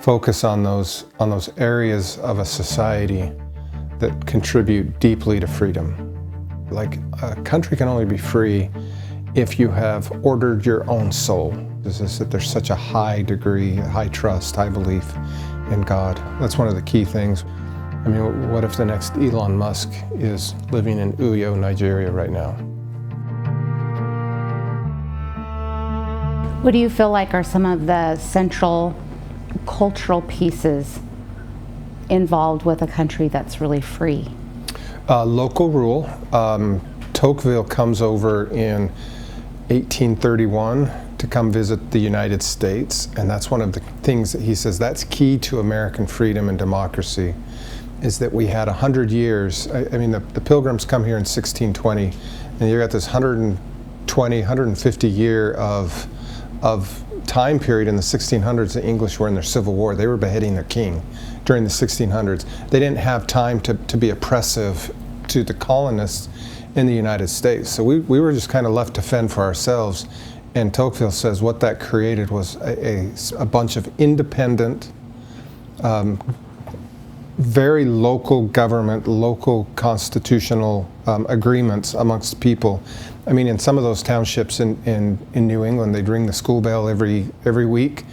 focus on those areas of a society that contribute deeply to freedom. Like, a country can only be free if you have ordered your own soul. This is that there's such a high degree, high trust, high belief in God. That's one of the key things. I mean, what if the next Elon Musk is living in Uyo, Nigeria right now? What do you feel like are some of the central cultural pieces involved with a country that's really free? Local rule. Tocqueville comes over in 1831 to come visit the United States, and that's one of the things that he says that's key to American freedom and democracy, is that we had 100 years. I mean, the Pilgrims come here in 1620, and you got this 120, 150 year of time period in the 1600s. The English were in their Civil War. They were beheading their king during the 1600s. They didn't have time to be oppressive to the colonists in the United States. So we were just kind of left to fend for ourselves. And Tocqueville says what that created was a bunch of independent, very local government, local constitutional agreements amongst people. I mean, in some of those townships in New England, they'd ring the school bell every week,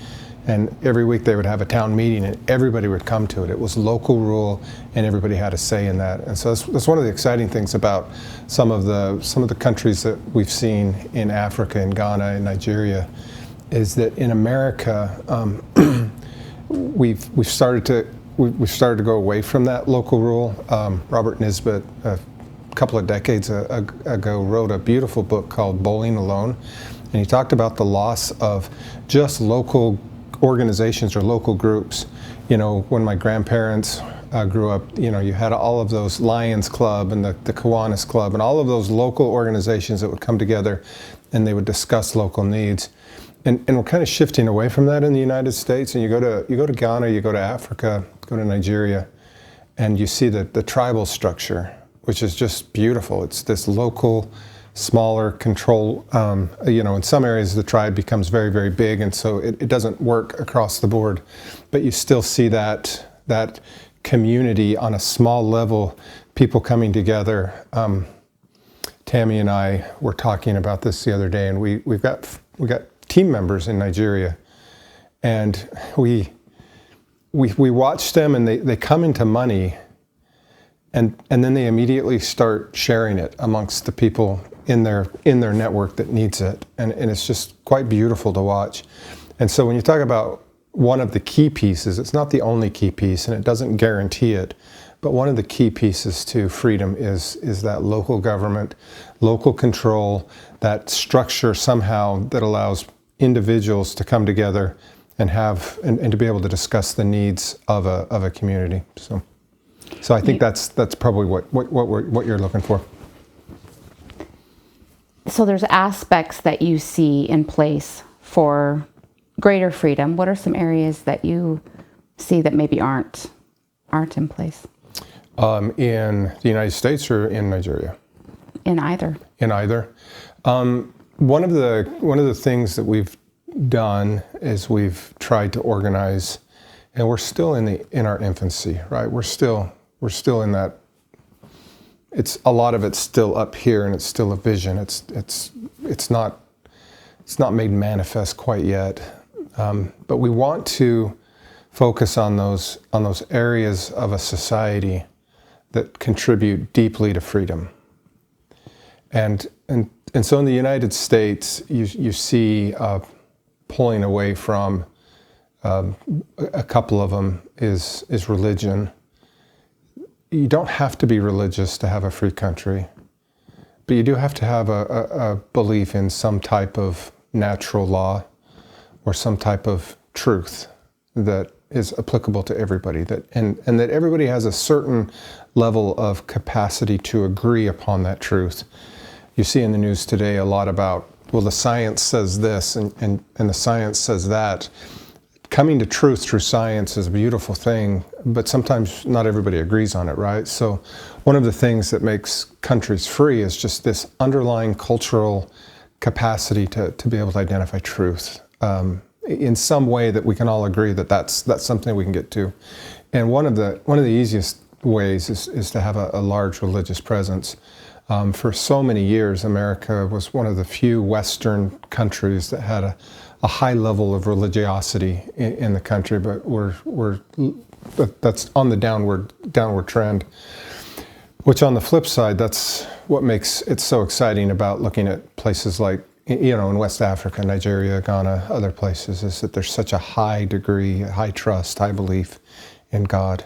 and every week they would have a town meeting, and everybody would come to it. It was local rule, and everybody had a say in that. And so that's one of the exciting things about some of the countries that we've seen in Africa, in Ghana, in Nigeria, is that in America, we've started to go away from that local rule. Robert Nisbet, a couple of decades ago, wrote a beautiful book called Bowling Alone, and he talked about the loss of just local organizations or local groups. You know, when my grandparents grew up, you know, you had all of those Lions Club and the Kiwanis Club and all of those local organizations that would come together and they would discuss local needs. And we're kind of shifting away from that in the United States. And you go to Ghana, you go to Africa, go to Nigeria, and you see the tribal structure, which is just beautiful. It's this local, smaller control. You know, in some areas the tribe becomes very, very big, and so it doesn't work across the board. But you still see that community on a small level, people coming together. Tammy and I were talking about this the other day, and we got team members in Nigeria, and we watch them, and they come into money, and then they immediately start sharing it amongst the people in their network that needs it, and it's just quite beautiful to watch. And so when you talk about one of the key pieces, it's not the only key piece, and it doesn't guarantee it, but one of the key pieces to freedom is that local government, local control, that structure somehow that allows individuals to come together and have and to be able to discuss the needs of a community. So I think that's probably what you're looking for. So there's aspects that you see in place for greater freedom. What are some areas that you see that maybe aren't in place? In the United States or in Nigeria? In either. In either. One of the things that we've done is we've tried to organize, and we're still in our infancy, right? We're still in that. It's a lot of it's still up here, and it's still a vision. It's not made manifest quite yet, but we want to focus on those areas of a society that contribute deeply to freedom. And so in the United States, you see pulling away from a couple of them is religion. You don't have to be religious to have a free country, but you do have to have a belief in some type of natural law or some type of truth that is applicable to everybody, and that everybody has a certain level of capacity to agree upon that truth. You see in the news today a lot about, well, the science says this and the science says that. Coming to truth through science is a beautiful thing, but sometimes not everybody agrees on it, right? So one of the things that makes countries free is just this underlying cultural capacity to be able to identify truth. in some way that we can all agree that that's something we can get to. And one of the easiest ways is to have a large religious presence. For so many years, America was one of the few Western countries that had a high level of religiosity in the country, but that's on the downward trend. Which, on the flip side, that's what makes it so exciting about looking at places like, in West Africa, Nigeria, Ghana, other places, is that there's such a high degree, high trust, high belief in God.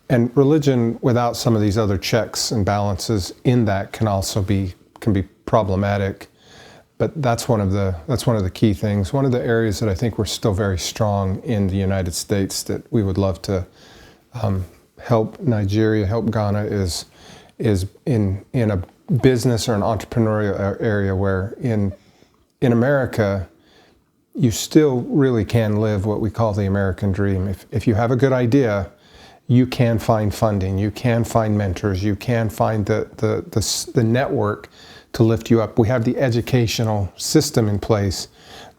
And religion, without some of these other checks and balances in that, can be problematic. But that's one of the key things. One of the areas that I think we're still very strong in the United States that we would love to help Nigeria, help Ghana is in a business or an entrepreneurial area where in America, you still really can live what we call the American dream. If you have a good idea, you can find funding, you can find mentors, you can find the network to lift you up. We have the educational system in place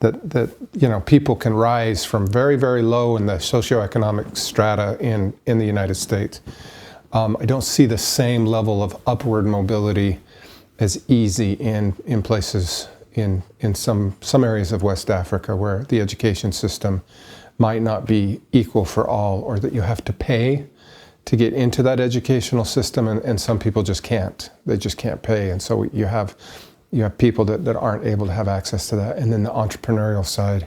that people can rise from very, very low in the socioeconomic strata in the United States. I don't see the same level of upward mobility as easy in places in some areas of West Africa where the education system might not be equal for all, or that you have to pay to get into that educational system, and some people just can't. They just can't pay, and so you have people that aren't able to have access to that. And then the entrepreneurial side,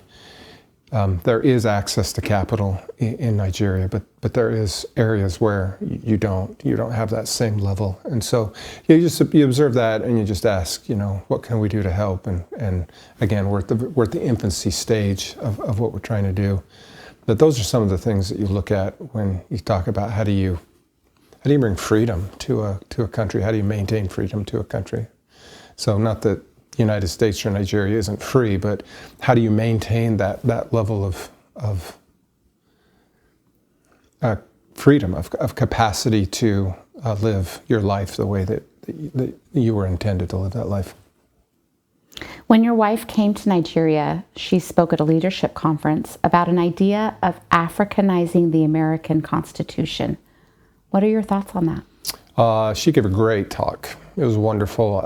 there is access to capital in Nigeria, but there is areas where you don't have that same level. And so you observe that, and you just ask, what can we do to help? And again, we're at the infancy stage of what we're trying to do. But those are some of the things that you look at when you talk about how do you bring freedom to a country? How do you maintain freedom to a country? So not that the United States or Nigeria isn't free, but how do you maintain that level of freedom, of capacity to live your life the way that you were intended to live that life? When your wife came to Nigeria, she spoke at a leadership conference about an idea of Africanizing the American Constitution. What are your thoughts on that? She gave a great talk. It was wonderful.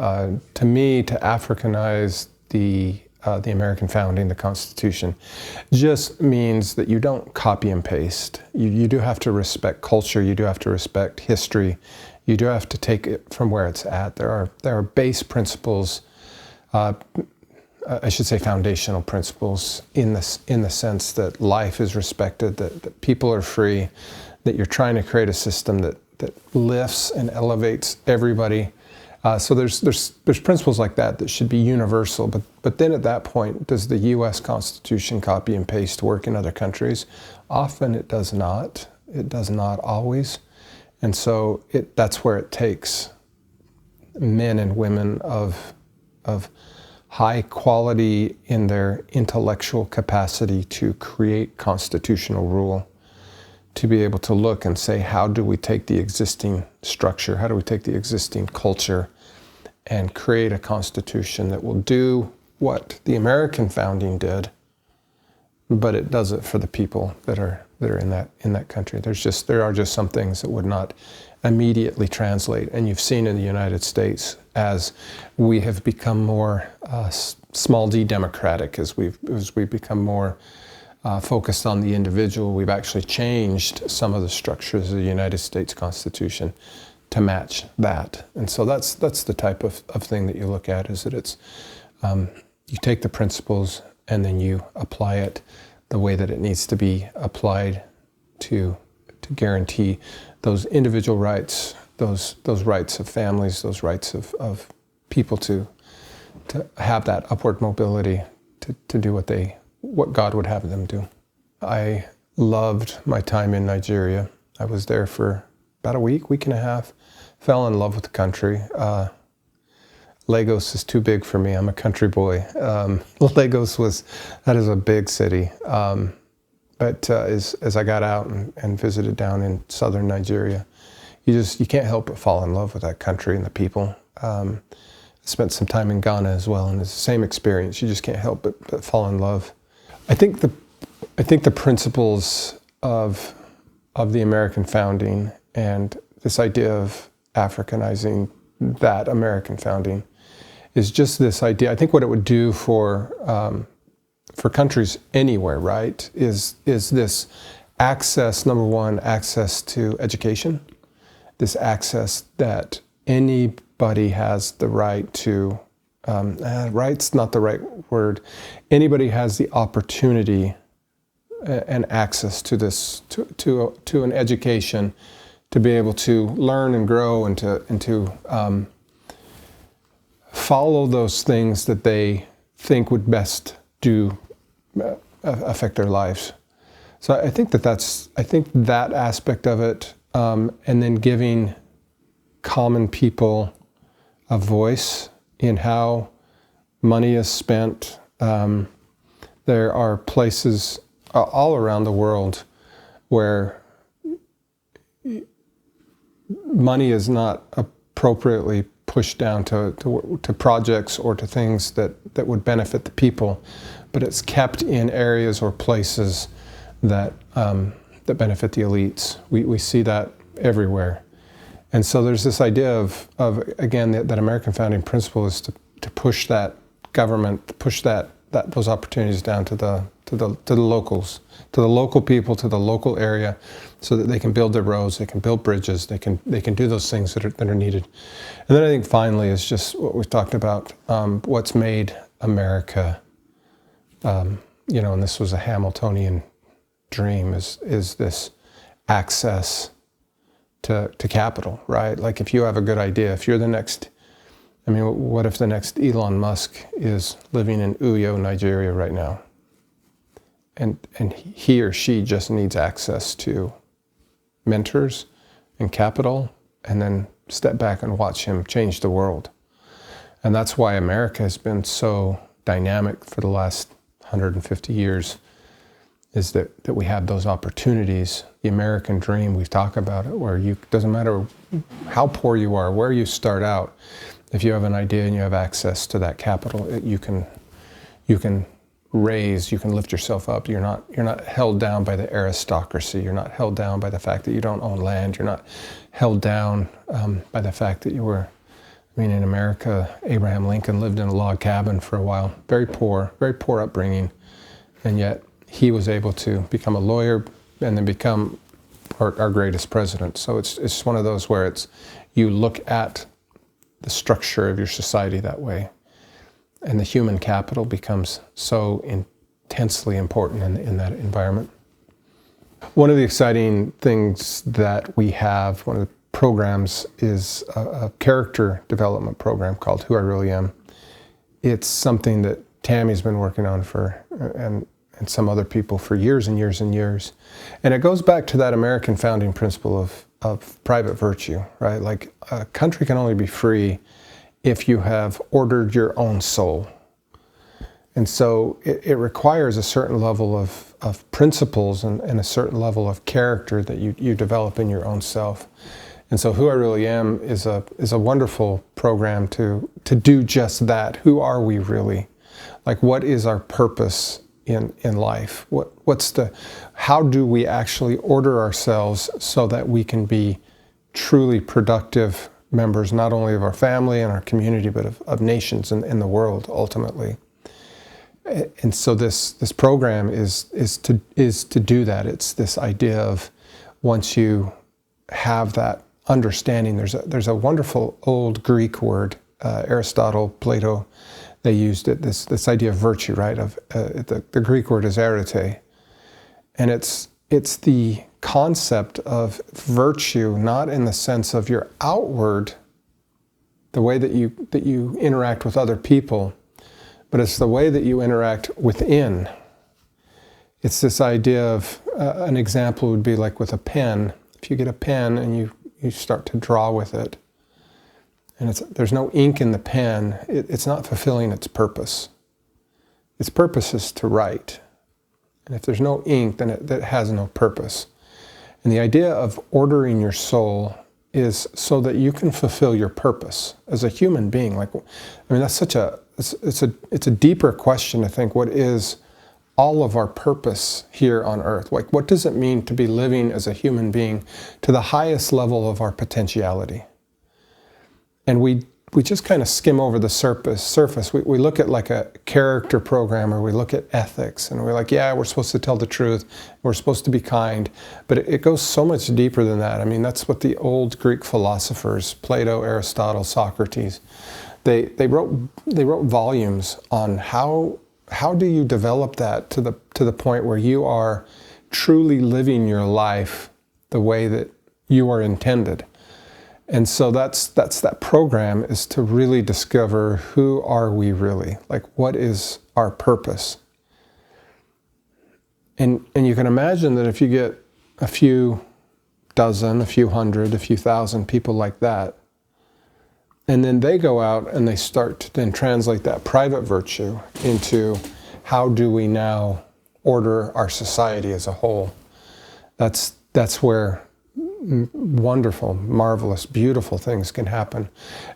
To me, to Africanize the American founding, the Constitution, just means that you don't copy and paste. You do have to respect culture. You do have to respect history. You do have to take it from where it's at. There are base principles. I should say foundational principles in the sense that life is respected, that people are free, that you're trying to create a system that lifts and elevates everybody. So there's principles like that should be universal. But then at that point, does the U.S. Constitution copy and paste work in other countries? Often it does not. It does not always. And so that's where it takes men and women of high quality in their intellectual capacity to create constitutional rule, to be able to look and say, how do we take the existing structure, how do we take the existing culture and create a constitution that will do what the American founding did, but it does it for the people that are in that country. There are just some things that would not immediately translate, and you've seen in the United States as we have become more small d democratic, as we've become more focused on the individual. We've actually changed some of the structures of the United States Constitution to match that. And so that's the type of thing that you look at, is that it's you take the principles and then you apply it the way that it needs to be applied to guarantee those individual rights, those rights of families, those rights of people to have that upward mobility to do what God would have them do. I loved my time in Nigeria. I was there for about a week and a half. Fell in love with the country. Lagos is too big for me. I'm a country boy. Lagos that is a big city. But as I got out and visited down in southern Nigeria, you can't help but fall in love with that country and the people. I spent some time in Ghana as well, and it's the same experience. You just can't help but fall in love. I think the principles of the American founding and this idea of Africanizing that American founding is just this idea. I think what it would do for countries anywhere, right, is this access, number one, access to education, this access that anybody has the right to, right's not the right word, anybody has the opportunity and access to this, to an education, to be able to learn and grow and to follow those things that they think would best affect their lives. So I think that aspect of it, and then giving common people a voice in how money is spent. There are places all around the world where money is not appropriately pushed down to projects or to things that would benefit the people, but it's kept in areas or places that benefit the elites. We see that everywhere. And so there's this idea of again, that American founding principle is to push that government, to push those opportunities down to the locals, to the local people, to the local area, so that they can build their roads, they can build bridges, they can do those things that are needed. And then I think finally is just what we've talked about, what's made America, and this was a Hamiltonian dream, is this access to capital, right? Like if you have a good idea, if you're the next, what if the next Elon Musk is living in Uyo, Nigeria right now? And he or she just needs access to mentors and capital, and then step back and watch him change the world. And that's why America has been so dynamic for the last 150 years, is that we have those opportunities. The American dream, we've talked about it, where doesn't matter how poor you are, where you start out, if you have an idea and you have access to that capital, you can raise, you can lift yourself up. You're not held down by the aristocracy. You're not held down by the fact that you don't own land. You're not held down by the fact that you were, in America, Abraham Lincoln lived in a log cabin for a while, very poor upbringing, and yet he was able to become a lawyer and then become our greatest president. So it's one of those where you look at the structure of your society that way, and the human capital becomes so intensely important in that environment. One of the exciting things that we have, one of the programs, is a character development program called Who I Really Am. It's something that Tammy's been working on and some other people for years and years and years. And it goes back to that American founding principle of private virtue, right? Like a country can only be free if you have ordered your own soul. And so it requires a certain level of principles and a certain level of character that you develop in your own self. And so Who I Really Am is a wonderful program to do just that. Who are we really? Like, what is our purpose in life? How do we actually order ourselves so that we can be truly productive members, not only of our family and our community, but of nations and in the world ultimately. And so this program is to do that. It's this idea of, once you have that understanding, there's a wonderful old Greek word, Aristotle, Plato, they used it, this idea of virtue, right? Of the Greek word is arete, and it's the concept of virtue, not in the sense of your outward, the way that you interact with other people, but it's the way that you interact within. It's this idea of, an example would be like with a pen. If you get a pen and you start to draw with it, and there's no ink in the pen, it's not fulfilling its purpose. Its purpose is to write. And if there's no ink, then it has no purpose. And the idea of ordering your soul is so that you can fulfill your purpose as a human being. That's it's a deeper question to think, what is all of our purpose here on earth. Like, what does it mean to be living as a human being to the highest level of our potentiality? And we just kind of skim over the surface. We look at like a character program, or we look at ethics, and we're like, yeah, we're supposed to tell the truth, we're supposed to be kind, but it goes so much deeper than that. I mean, that's what the old Greek philosophers, Plato, Aristotle, Socrates, they wrote volumes on how do you develop that to the point where you are truly living your life the way that you are intended. And so that's that program, is to really discover, who are we really? Like, what is our purpose? And you can imagine that if you get a few dozen, a few hundred, a few thousand people like that, and then they go out and they start to then translate that private virtue into, how do we now order our society as a whole? That's where wonderful, marvelous, beautiful things can happen.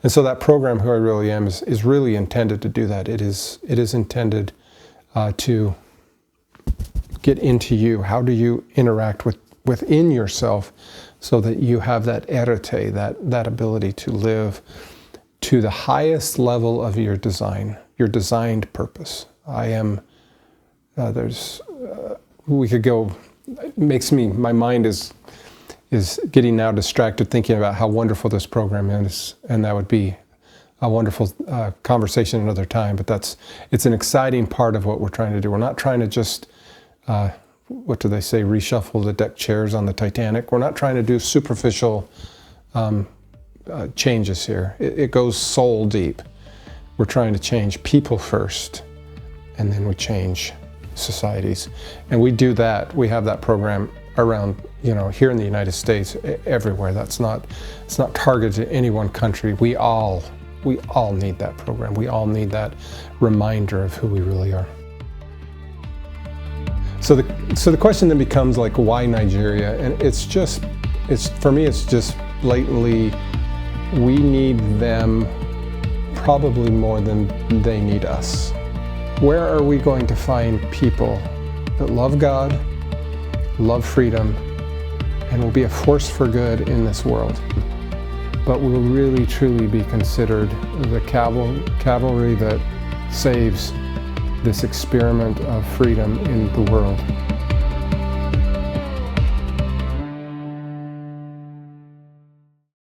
And so that program, Who I Really Am, is really intended to do that. It is intended to get into you. How do you interact within yourself so that you have that arete, that ability to live to the highest level of your design, your designed purpose. I am, we could go, it makes me, my mind is getting now distracted thinking about how wonderful this program is, and that would be a wonderful conversation another time, but it's an exciting part of what we're trying to do. We're not trying to just, what do they say, reshuffle the deck chairs on the Titanic. We're not trying to do superficial changes here. It goes soul deep. We're trying to change people first, and then we change societies. And we do that, we have that program around, here in the United States, everywhere. It's not targeted to any one country. We all need that program. We all need that reminder of who we really are. So the question then becomes, like, why Nigeria? And for me, it's just blatantly, we need them probably more than they need us. Where are we going to find people that love God, love freedom, and will be a force for good in this world, but will really truly be considered the cavalry that saves this experiment of freedom in the world?